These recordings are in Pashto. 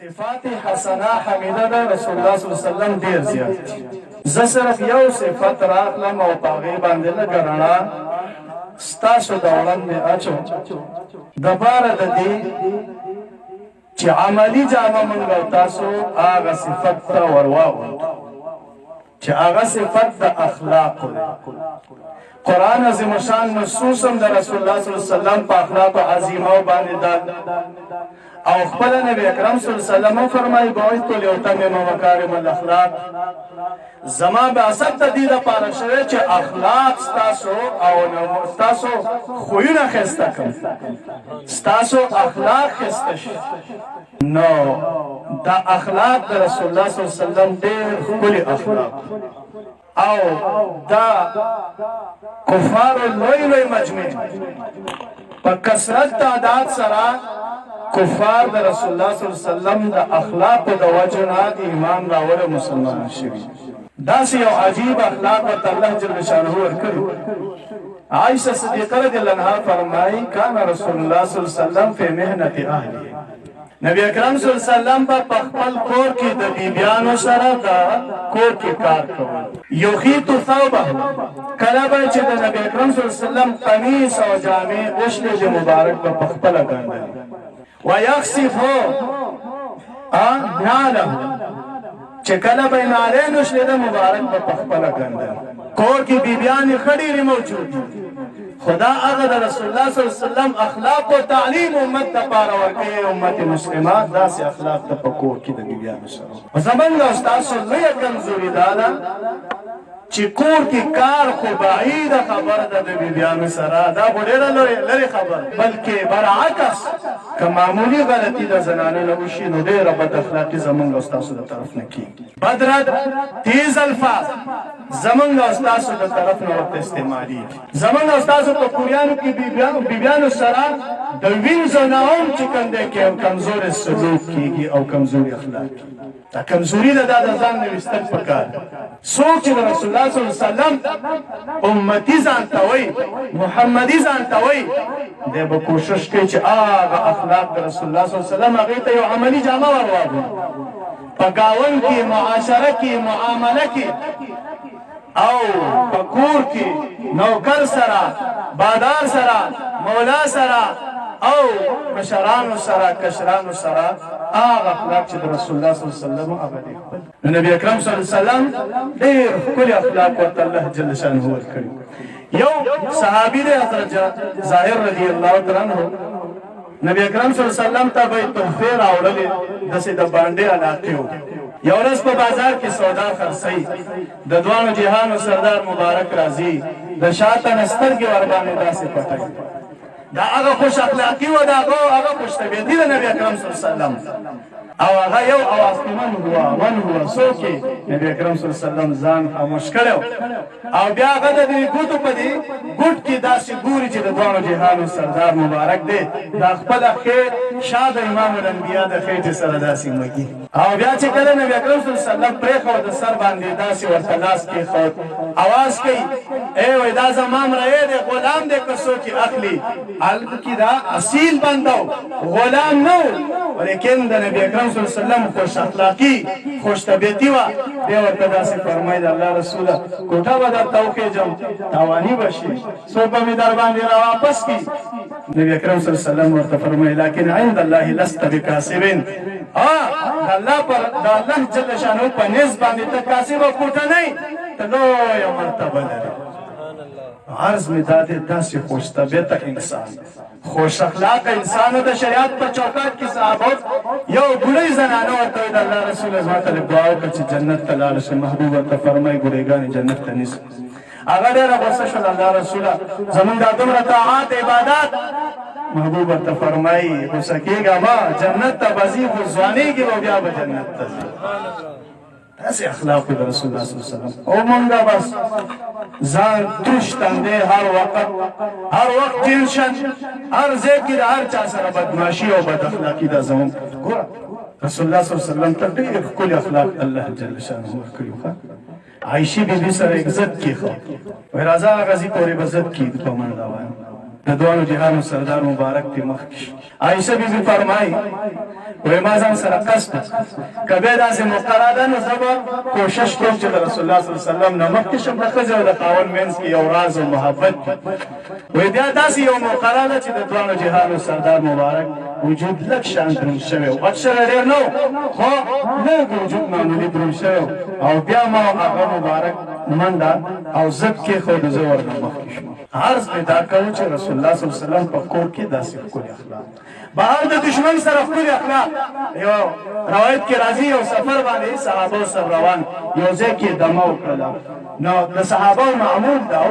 صفات حسنه حمیده ده رسول الله صلی الله علیه وسلم ډیر زیات دي. زه صرف یو صفت راغلم او په هغې باندې لږه رڼا ستاسو د وړاندې اچوم دپاره د دې چې عملي جامه موږ او تاسو هغه صفت ته ور واغوندو چې هغه صفت د اخلاقو دی. قرآن عظیم الشان نصوص هم د رسول الله صلی الله علیه وسلم په اخلاقو عظیمه باندې دال او خپل نبی اکرم صلی الله علیه وسلم فرمایي بعثت لأتمم مکارم الاخلاق، زما بعثت د دې لپاره شوی چې اخلاق ستاسو او ستاسو خویونه ښایسته کړم، ستاسو اخلاق ښایسته شي. نو دا اخلاق د رسول الله صلی الله علیه وسلم ډېر ښکلي اخلاق او دا کفارو لوی لوی مجمع په کثرت تعداد سره کفار د رسول الله صلی الله علیه وسلم د اخلاقو د وجه نه د ایمان راوړه مسلمانان شوي. داسې یو عجیب اخلاق ورته الله جل شانه ورکړي. عایشه صدیقه رضی الله عنها فرمایي کان رسول الله صلی الله علیه وسلم فی محنت اهله، نبی اکرم صلی الله علیه وسلم په خپل کور کې د بیبیانو سره د کور کې کار کول. یخیط ثوبه، کله به چې د نبی اکرم صلی الله علیه وسلم قمیص او جامې غسل د مبارک په خپله ګنډل. ويخسف نعله، چې کله به نعلین وشلې د مبارک په خپله ګنډل. کور کې بیبیانې ښه ډېرې موجود دي، خدا هغه د رسول الله صلی الله علیه وسلم اخلاق او تعلیم امت دپاره ورکوي. امت مسلمه داسې اخلاق ته په کور کې د بیبیانو سره. زموږ او ستاسو لویه کمزوري دا ده چې کور کې کار خو بعیده خبره ده د بیبیانو سره، دا خو ډېره لرې خبره، بلکې برعکس که معمولي غلطي د زنانو نه وشي نو ډېره بد اخلاقي زموږ او ستاسو د طرف نه کېږي. بد رد تیز الفاظ زموږ او ستاسو د طرف نه ورته استعمالېږي. زموږ او ستاسو په کوریانو کې بیبیانو سره د وینځو نه هم چې کوم دی کې کمزوري سلوک کېږي او کمزوري اخلاق کېږي. دا کمزوري ده، دا د ځان نه ویستل پکار. څوک چې د رسول الله صلی الله علیه وسلم امتي ځان ته وایي، محمدي ځان ته وایي، دی به کوشش کوي چې هغه اخلاق د رسول الله صلی الله علیه وسلم هغې ته یو عملي جامه ور واغوندي. په ګاونډ کې، معاشره کې، معامله کې او په کور کې نوکر سره، بادار سره، مولا سره او مشرانو سره، کشرانو سره هغه اخلاق چې د رسول الله صلی الله علیه وسلم هغه دی. نبی اکرم صلی الله علیه وسلم ډېر ښکلي اخلاق ورته الله جل شانه ورکړي. یو صحابي دی حضرت ظاهر رضی الله تعالی عنه، نبی اکرم صلی الله علیه وسلم ته به تحفې راوړلې، داسې د بانډې علاقې وو. یو ورځ په بازار کې سودا خرڅوي، د دواړو جهانو سردار مبارک راځي، د شاته نه سترګې ورباندې داسې پټوي. دا هغه خوش اخلاقي و، دا هغه خوش طبیعتي د نبی اکرم صلی الله علیه وسلم او هغه یو اواز کې من هو څوک یې؟ نبی اکرم صلی الله علیه وسلم ځان خاموش کړی او بیا هغه د دې ګوتو په دې ګوټ کې داسې ګوري چې د دواړو جهانو سردار مبارک دی، دا خپله ښې شا د امام الانبیا د خېټې سره داسې مږي. او بیا چې کله نبی اکرم صلی الله علیه وسلم پرېښود د سر باندې داسې ورته لاس کېښود، اواز کوي ای وایي دا زما مریی دی، غلام دی که څوک یې اخلي. هلکې دا اصیل بنده و، غلام نه و، ولیکن د نبی اکرم صلی الله علیه وسلم خوش اخلاقي، خوش طبیعتي وه. بیا ورته داسې فرمایي د الله رسوله کوټه به درته وخېجم، تاواني به شي، څوک به مې در باندې راواپس کړي. نبی اکرم صلی الله علیه وسلم ورته فرمایي لکن عند الله لست بکاسب، د الله جل شانه په نزد باندې ته کاسب او کوټه نه یې، ته لویه مرتبه لرې. عرض مې دا دی داسې خوش طبیعته انسان، خوش اخلاقه انسان د شریعت په چوکاټ کې صحابه یو بوډۍ زنانه ورته وایي د الله رسوله زما ته لږ دعا وکړه چې جنت ته لاړه شم. محبوب ورته فرمایي بوډۍ جنت ته نیسم. هغه ډېره غوسه شول، الله رسوله زمونږ دا دومره طاعات عبادات. محبوب ورته فرمایي غوسه کېږه مه، جنت ته به ځي خو ځوانېږي به بیا به جنت ته ځي. داسې اخلاق د رسول الله صلی الله علیه وسلم. او مونږه بس ځان تروش تندی، هر وخت ټینشن، هر ځای کې د هر چا سره بدماشي او بد اخلاقي دا زموږ. ګوره رسول الله صلی الله علیه وسلم ته ډېر ښکلي اخلاق الله جل شانه ورکړي وو. عایشې بیبي سره عزت کېښود، وایي راځه هغه ځي پورې به عزت کېږي په منډه وایم. د دوانو جهانو سردار مبارک تی مخکې عایشه بیبي فرمایي وایي ما ځان سره قصد که بیا داسې موقع راده نو زه به کوشش کوم چې د رسول الله صلی الله علیه وسلم نه مخکې شم د ښځې او د خاوند منځ کې یو راز او محبت وایي بیا داسې یو موقع راده چې د دوانو جهانو سردار مبارک وجود لږ شان دروند شوی و غټ شوی ډېر نه و خو لږ وجود معمولي دروند شوی او بیا ما هغه مبارک منډه او ضد کېښود زه ورنه مخکې شوم عرض مې دا کوو چې رسول الله صلی الله علیه وسلم په کور کې داسې ښکلي اخلاق بهر د دشمن سره ښکلي اخلاق یو روایت کې راځي یو سفر باندې صحابه سره روان یو ځای کې دمه وکړله نو د صحابه معمول دا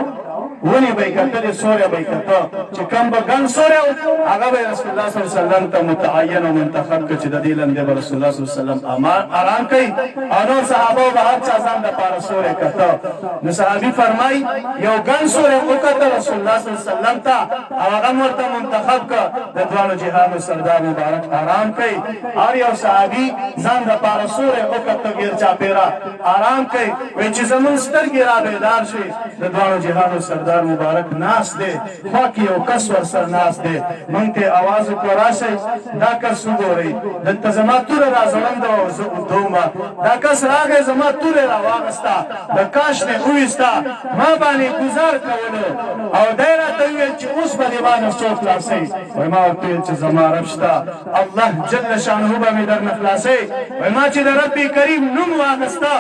ونی به کتلې سوریا به کته چې کم به ګن سوریا هغه به رسول الله صلی الله علیه وسلم ته متعین او منتخب کړ چې د دې لاندې به رسول الله صلی الله علیه وسلم آرام کوي او نور صحابه به هر چا ځان لپاره سوریا کته نو صحابي فرمای یو ګن سوریا وکړه رسول الله صلی الله علیه وسلم ته او هغه ورته منتخب کړ د دوانو جهانو سردار مبارک آرام کوي او یو صحابي ځان لپاره سوریا وکړه غیر چا پیرا آرام کوي وای چې زمون سترګې را بیدار شي د دوانو جهانو سردار مبارک ناس دی خوا کې یو کس ورسره ناس دی موږ ته اواز وکړو راشئ دا کس وګورئ دلته زما توره را ځوړنده وه زه اوږدومه دا کس راغی زما توره را واغسته د کاش مې وویسته ما باندې ګزار کولو او دی راته وویل چې اوس به دې باندې څوک خلاصوي وایي ما ورته وویل چې زما رب شته الله جل شانه به مې درنه خلاصوي وایي ما چې د رب کریم نوم واغسته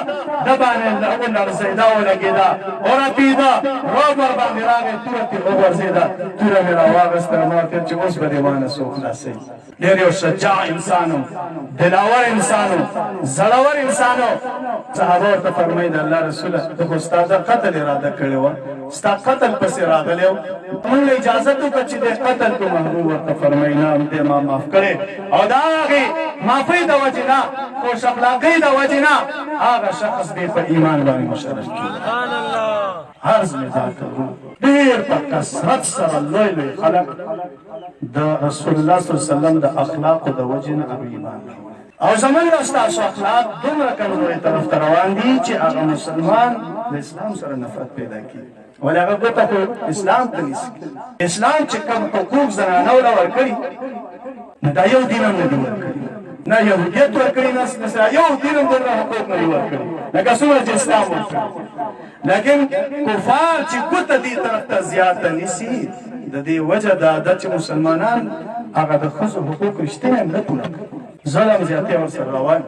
ده باندې ولړزېده ولګېده ورپېده روب باندې راغی توره ترې وغورځېده توره مې راواغسته ما ورته ویل چې اوس به دې باندې څوک خلاصوي ډېر یو شجاع انسان و دلاور انسان و زړور انسان و صحابه ورته فرمایي د الله رسوله ته خو ستا د قتل اراده کړې وه ستا قتل پسې راغلی و موږ له اجازت وکړه چې دې قتل کړو محبوب ورته فرمایي نه دې ما معاف کړې او د هغې معافۍ د وجې نه خوش اخلاقۍ د وجې نه هغه شخص دې په ایمان باندې مشرف کړي عرض مې دا کوو ډېر په کثرت سره لوی لوی خلک د رسول الله صلی الله علیه وسلم د اخلاقو د وجې نه هغه ایمان او زمونږ ستاسو اخلاق دومره کمزورې طرف ته روان دي چې هغه مسلمان د اسلام سره نفرت پیدا کړي ولې هغه ګوته خو اسلام ته نیسي اسلام چې کوم حقوق زنانو له ورکړي نو دا یو دین هم نه دي ورکړي نه یهودیت ورکړي نه یو دین هم دومره حقوق نه دي ورکړي لکه څومره چې اسلام ورکړي لیکن کفار چې ګوته دې طرف ته زیاته نیسي د دې وجه دا ده چې مسلمانان هغه د ښځو حقوق رښتینې هم نه پوره کوي ظلم زیاتې ورسره روان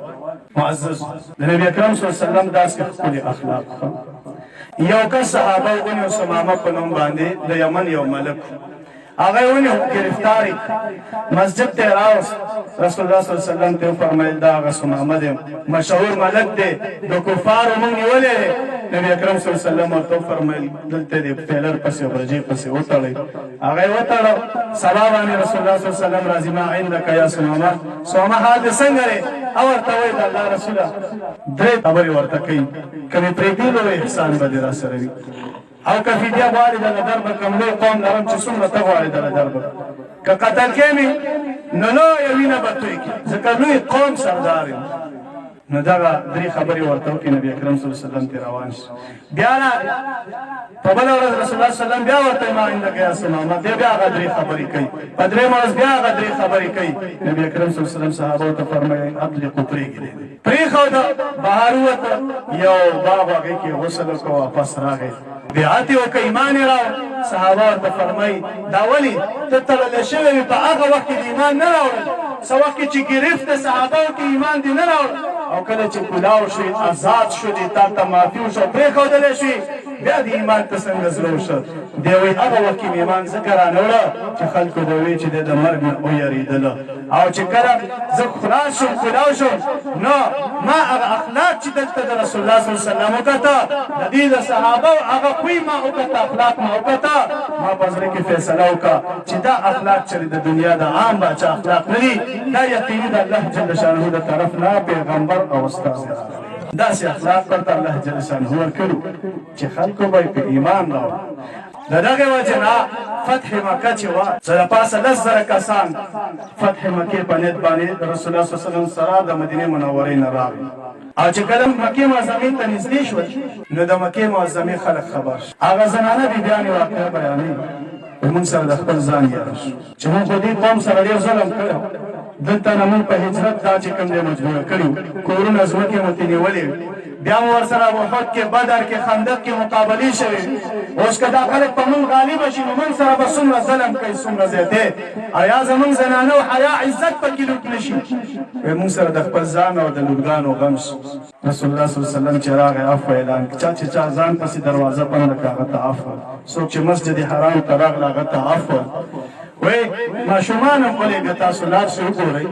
معزز د نبي اکرم صلی الله علیه وسلم داسې ښکلي اخلاق یو کس صحابه ونیو سمامه په نوم باندې د یمن یو ملک هغه ونیو گرفتاری مسجد ته راوست رسول الله صلی الله علیه وسلم ته فرمایل دا هغه سمامه دی مشهور ملک دی د کفارو موږ نیولی دی نبی اکرم صلی الله علیه وسلم ورته وفرمیل دلته دی پیلر پسې برجې پسې وتړئ هغه یې وتړه سبا باندې رسول الله صلی الله علیه وسلم راځي ما عندک یا سمامه سمامه حال دې څنګه دی او ورته وایي د الله رسوله درې خبرې ورته کوي که مې پرېږدي نو احسان به دې راسره وي او که فدیه غواړې دله دربه کوم لوی قوم لرم چې څومره ته غواړې دله دربه که قتل کې مې نو لویه وینه به توی کړي ځکه لوی قوم سردار یم نو دغه درې خبرې ورته وکړي نبي اکرم صلی الله علیه وسلم ترې روان شي بیا راغی په بله ورځ رسول الله صلی الله علیه وسلم بیا ورته ما عندک یا سمامه دی بیا هغه درې خبرې کوي په درېیمه ورځ بیا هغه درې خبرې کوي نبي اکرم صلی الله علیه وسلم صحابو ته فرمایي اطلقو پرېږدئ پرېښوده بهر ووته یو باب هغې کې غسل وکړه واپس راغی بیعت یې وکړه ایمان یې راوړ صحابه ورته فرمایي دا ولې ته تړلی شوی وې په هغه وخت کې د ایمان نه راوړل څه وخت کې چې ګرفت د صحابهو کې ایمان دې نه راوړل او کله چې کلاو شوې آزاد شو دې تا ته معافي وشو پرېښودلی شوې بیا د ایمان ته څنګه زړه وشه دی وایي هغه وخت کې مې ایمان ځکه رانهوړه چې خلکو به وایي چې دی د مرګ نه ویرېدله او چې کله زه خلاص شم کلاو شم نو ما هغه اخلاق چې دلته د رسول الله صلی الله علیه وسلم وکته د دې د صحابه هغه خوی ما وکته اخلاق ما وکته ما په زړه کې فیصله وکړه چې دا اخلاق چې د دنیا د عام باچا اخلاق نه دي دا یقیني د الله جل شانه د طرف نه پیغمبر او استاد داسې اخلاق ورته الله جل شانه ورکړو چې خلکو به په ایمان راوړي د دغې وجې نه فتح مکه چې وه څه د پاسه 10,000 کسان فتح مکې په نیت باندې د رسول الله صلی الله علیه وسلم سره د مدینې منورې نه راغلي او چې کله مکې معظمې ته نږدې شول نو د مکې معظمې خلک خبر شو هغه زنانه بیبیانې واقعه بیانوي موږ سره د خپل ځان یار شو چې موږ خو دې قوم سره ډېر ظلم کړی دلته نه موږ په هجرت دا چې کوم دی مجبوره کړي کورونه ځمکې مو ترې نیولې بیا مو ورسره احد کې بدر کې خندق کې مقابلې شوې اوس که دا خلک په موږ غالب شي نو موږ سره به څومره ظلم کوي څومره زیاتې او یا زموږ زنانه او حیا عزت پکې لوټ نه شي موږ سره د خپل ځان او د لوټګانو غم شي رسول الله صلی الله علیه وسلم چې راغی عفو اعلان چا چې چا ځان پسې دروازه بنده کړه هغه ته عفو څوک چې مسجد حرام ته راغله هغه ته عفو وای ماشومان هم ولې تاسو لار شي وګورئ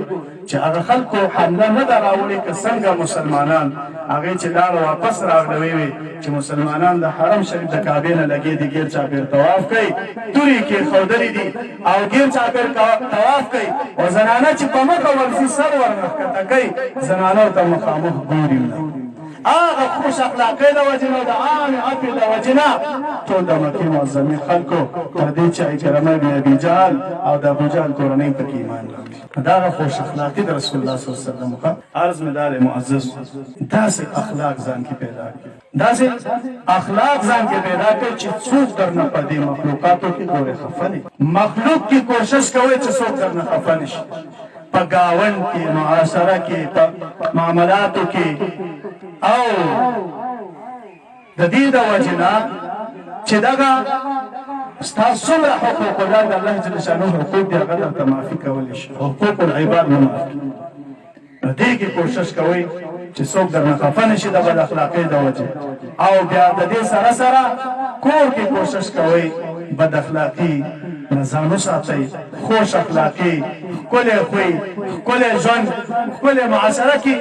چې هغه خلکو حمله نه ده راوړې که څنګه مسلمانان هغې چې لاړه واپس راغله ویې چې مسلمانان د حرم شریف د کعبې نه لګې دي ګیر چاپېر طواف کوي تورې کېښودلې دي او ګیر چاپېر طواف کوي او زنانه چې په مخه ورځي سر ورنښکته کوي زنانو ته مخامخ ګوري هغه خوش اخلاقۍ د وجې نه د عامې عفې د وجې نه ټول د مکې معظمې خلکو تر دې چې عکرمه بن ابي جهل او د ابوجهل کورنۍ پکې ایمان راوړي دا هغه خوش اخلاقي د رسول الله صلی الله علیه وسلم عرض مې دا دی معزز داسې اخلاق ځان کې پیدا کړي داسې اخلاق ځان کې پیدا کړي چې څوک درنه په دې مخلوقاتو کې ګورې خفه نه مخلوق کې کوشش کوئ چې څوک درنه خفه نه شي په ګاونډ کې معاشره کې په معاملاتو کې او د دې د وجې نه چې دغه ستاسو څومره حقوق الله د الله جل شانه حقوق دي هغه درته معافي کولی شي حقوق العباد نه معافي په دې کې کوشش کوئ چې څوک درنه خفه نه شي د بد اخلاقۍ د وجې او بیا د دې سره سره کور کې کوشش کوئ بد اخلاقي نه ځان وساتئ خوش اخلاقي ښکلی خوی ښکلی ژوند ښکلی معاشره کې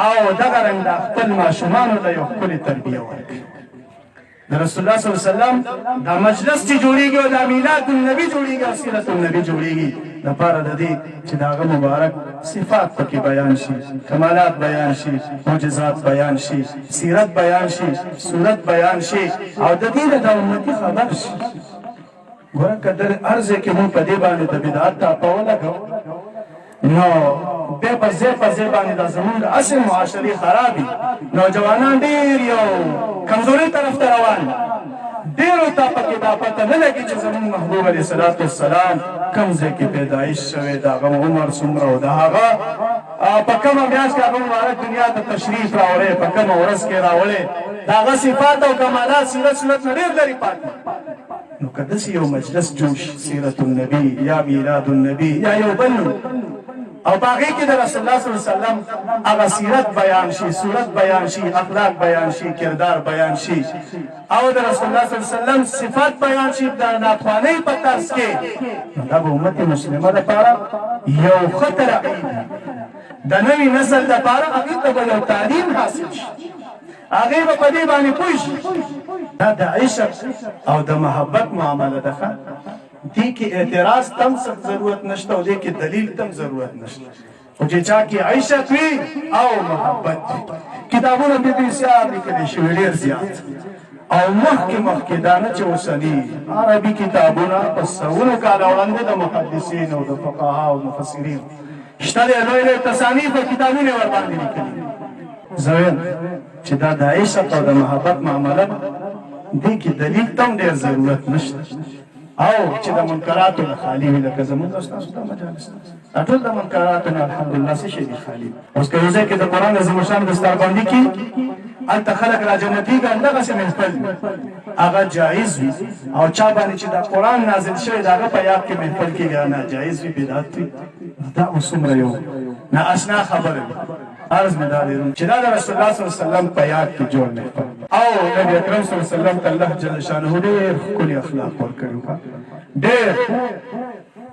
او دغه رنګ د خپل ماشومانو ته یو ښکلې تربیه ورکړي د رسول الله صلی الله علیه وسلم دا مجلس چې جوړیږي او دا میلاد النبي جوړیږي او سیرت النبي جوړیږي دپاره د دې چې د هغه مبارک صفات پکې بیان شي کمالات بیان شي معجزات بیان شي سیرت بیان شي صورت بیان شي او د دې د امتي خبر شي ګوره که در هر ځای کې مونږ په دې باندې د بدعت ټاپه ولګو نو بیا په ځای باندې دا زمونږ اصل معاشرې خرابي نوجوانان ډېر یو کمزورۍ طرف ته روان ډېرو ته پکې دا پته نه لګي چې زمونږ محبوب علیه صلات وسلام کوم ځای کې پیدایش شوی د هغه عمر څومره و د هغه په کومه میاشت کې هغه مبارک دنیا ته تشریف راوړی په کومه ورځ کې راوړی د هغه صفات او کمالات سیرت صورت نه ډېر لرې پاتې نو که داسې یو مجلس جوړ شي سیرت النبي یا میلاد النبي یا یو بل او باغی کې د رسول الله صلی الله علیه وسلم هغه سیرت بیان شي صورت بیان شي اخلاق بیان شي کردار بیان شي او د رسول الله صلی الله علیه وسلم صفات بیان شي د ناتوانۍ په طرز کې دا به امت مسلمه لپاره یو ښه ترغیب د نوي نسل لپاره هغې ته به یو تعلیم حاصل شي هغې به په دې باندې پوه شي دا د عشق او د محبت معامله ده دې کې اعتراض تم سخت ضرورت نشته او دې کې دلیل تم ضرورت نشته خو چې چا کې عشق وي او محبت وي کتابونه دې بسیار لیکلي شوي ډېر زیات او مخکې دا نه چې اوسني عربي کتابونه په سوونو کاله وړاندې د محدثینو او د فقها او مفسرینو شته دی لوی لوی تصانیف او کتابونه ورباندې لیکلي زه وایم چې دا د عشق او د محبت معامله دې کې دلیل تم ډېر ضرورت نشته او چې د منکراتو نه خالي وي لکه زموږ ستاسو دا مجالس دا ټول د منکراتو نه الحمدلله څه شي دي خالي اوس که یو ځای کې د قرآن عظیم الشان دستاربندي کې هلته خلک را جمع کېږي همدغسې محفل هغه جایز وي او چا باندې چې دا قرآن نازل شوی د هغه په یاد کې محفل کېږي ناجایز وي بدعت وي دا اوس څومره یو نااشنا خبره وي عرض مې دا دی چې دا د رسول الله صلی الله علیه وسلم په یاد کې جوړ محفل او نبی اکرم صلی الله علیه وسلم ته الله جل شانه ډېر ښکلي اخلاق ورکړي ډېر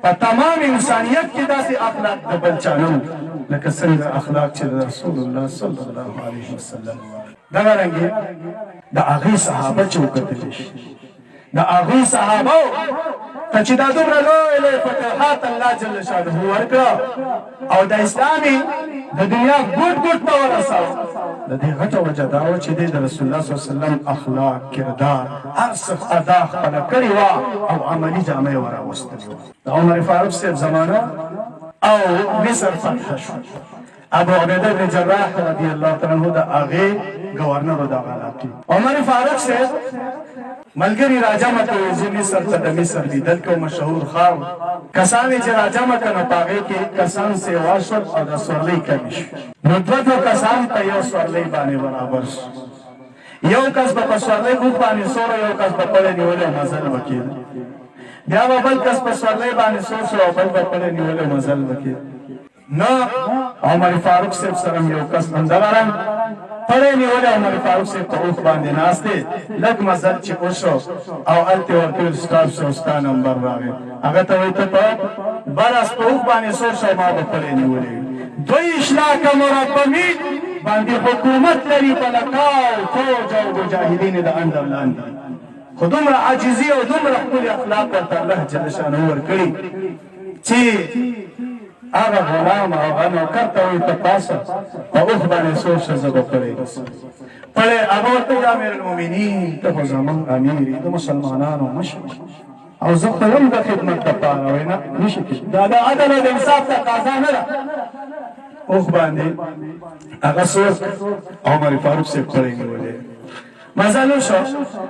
په تمام انسانیت کې داسې اخلاق د بل چا نه لکه څنګه اخلاق چې د رسول الله صلی الله علیه وسلم دغه رنګې د هغې صحابه چې وکتلی شي د هغوی صحابه ته چې دا دومره لوی لوی فتوحات الله جل شانه ورکړه او د اسلامي د دنیا ګوټ ګوټ ته ورساوه د دې غټه وجه دا وه چې دی د رسول الله صلی الله علیه وسلم اخلاق کردار هر څه ادا خپله کړې وه او عملي جامه یې وراوستلې وه د عمر فاروق صاحب زمانه او مصر فتح شو ابو عبیده بن جراح رضی الله تعالی عنہ د هغې گورنر د علاقې عمر فاروق صاحب ملګري راجمع کړي چې مصر ته د مصر لیدل کو مشهور ښار کسان چې راجمع کړه په هغې کې کسان سیوا شول او د سورلۍ کمې شو نو دوه کسان په یو سورلۍ باندې برابر شو یو کس به په سورلۍ اوښ باندې سور یو کس به پړی نیولی مزل به کېده بیا به بل کس په سورلۍ باندې سور شو او بل به پړی نیولی مزل به کېده نو عمر فاروق صاحب سره یو کس همدغه رنګ پړی نیولی عمر فاروق صاحب په اوښ باندې ناست دی لږ مزل چې وشو او هلته ورته ویل سټاپ شو ستا نمبر راغی هغه ته وایي ته په برس په اوښ باندې سور شو ما به پړی نیولی دوی اشلاک مربمي باندې حکومت لري په لکاو فوج او مجاهدین د اندر لاندې خو دومره عاجزي او دومره ښکلي اخلاق ورته الله جل شانه ورکړي چې هغه غلام او هغه نوکر ته وایي ته پاسه په اوښ باندې سور شه زه به پړی پړی هغه ورته وایي امیر المؤمنین ته خو زموږ امیر یې د مسلمانانو مشر او زه خو یم د خدمت دپاره وایي نه نشي کېدی دا د عدل او د انصاف تقاضا نه ده اوښ باندې هغه سور عمر فاروق صاحب پړی نیولی مزل وشو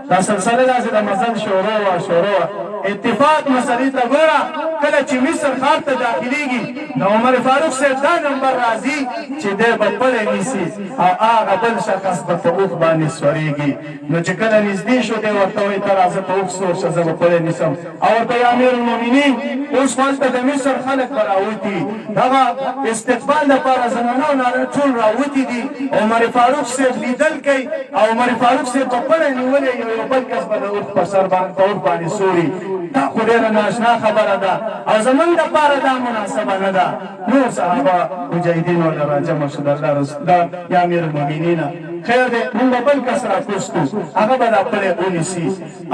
دا سلسله داسې د مزل شروع وه اتفاق مسلې ته ګوره کله چې مصر ښار ته داخلېږي د عمر فاروق صاحب دا نمبر راځي چې دی به پړی نیسي او هغه بل شخص به په اوښ باندې سورېږي نو چې کله نږدې شو دی ورته وایي ته راځه په اوښ سور شه زه به پړی نیسم او ورته وایي امیر المؤمنین اوس خو هلته د مصر خلک به راوتي دغه استقبال دپاره زنانه او نارینه ټول راوتي دي عمر فاروق صاحب لیدل کوي او عمر فاروق صاحب به پړی نیولی یو بل کس به د اوښ په سر په اوښ باندې سوري دا خو ډېره ناشنا خبره ده او زمونږ دپاره دا مناسبه نه ده نور صحابه مجاهدین ورته راجمع شو د الله رسول یا امیر المؤمنینه خیر دی مونږ به بل کس راکوز کړو هغه به دا پړی ونیسي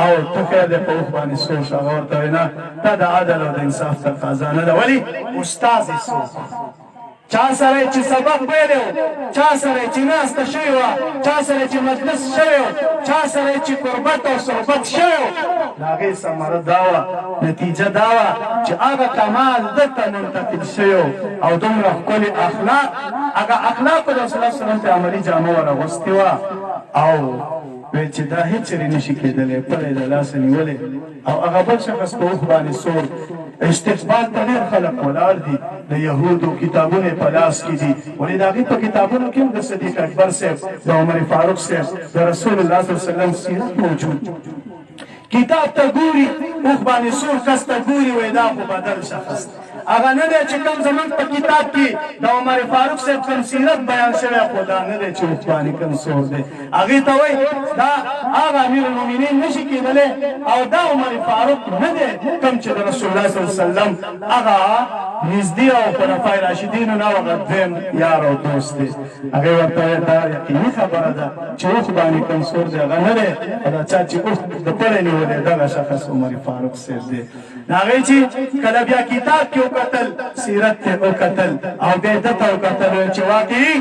او ته خیر دی په اوښ باندې سور شه هغه ورته وایي نه دا د عدل او د انصاف تقاضا نه ده ولې استاد یې څوک چا سره چې سبق ویلی و چا سره چې ناسته شوې وه چا سره چې مجلس شوی و چا سره چې قربت او صحبت شوی و د هغې ثمره دا وه نتیجه دا وه چې هغه کمال دلته منتقل شوی و او دومره ښکلي اخلاق هغه اخلاقو د رسول الله صلی الله علیه وسلم ته عملي جامه ور اغوستې وه او ویل چې دا هېڅ چېرې نشي کېدلی پړی د لاسه نیولی او هغه بل شخص په اوښ باندې سور استقبال ته ډېر خلک ولاړ دي د یهودو کتابونه په لاس کې دي ولې د هغې په کتابونو کې هم د صدیق اکبر صاحب د عمر فاروق صاحب د رسول الله صلی الله علیه وسلم سیرت موجود کتاب ته ګوري اوښ باندې سور کس ته ګوري وایي دا خو بدل شخص هغه نه دی چې کوم زموږ په کتاب کې د عمر فاروق صاحب کوم سیرت بیان شوی خو دا نه دی چې اوښ باندې کوم سور دی هغې ته وایي دا هغه امیر المؤمنین نشي کېدلی او دا عمر فاروق نه دی کوم چې د رسول الله صلی الله علیه وسلم هغه نږدې او خلفای راشدینو نه هغه دویم یار او دوست دی هغې ورته وایي دا یقیني خبره ده چې اوښ باندې کوم سور دی هغه نه دی او دا چا چې اوښ د پړی نیولی دغه شخص عمر فاروق صاحب دی هغې چې کله بیا کتاب کې وکتل سیرت ته وکتل او بیا ده ته وکتل چې واقعي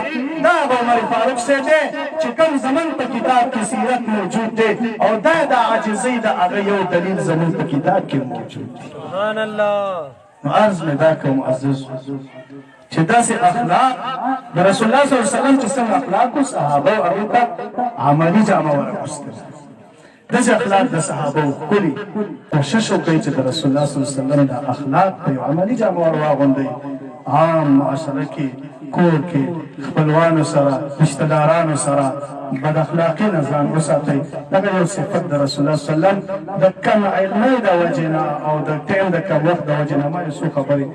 دا عمر فاروق صاحب دی چې کوم زموږ په کتاب کې سیرت موجود دی او دا د عاجزۍ د هغه یو دلیل زموږ په کتاب کې موجود دی سبحان الله نو عرض مې دا کوم عزیز چې داسې اخلاق د رسول الله صلی الله علیه وسلم چې څنګه اخلاقو صحابه او هغې ته عملي جامه ورغوستل داسې اخلاق د صحابه ښکلي کوشش وکړئ چې د رسول الله صلی الله علیه وسلم د اخلاق په یو عملي جامه ور واغوندئ عام معاشره کې کور کې خپلوانو سره رشته دارانو سره بد اخلاقي نه ځان وساتئ دغه یو صفت د رسول الله صلی الله علیه وسلم د کم علمۍ د وجې نه او د ټیم د کم وخت د وجې نه ما یو څو خبرې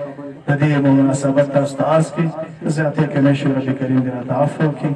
د دې مناسبت تاسو ته عرض کړي زیاتې کمې شي رب کریم دې راته عفو وکړي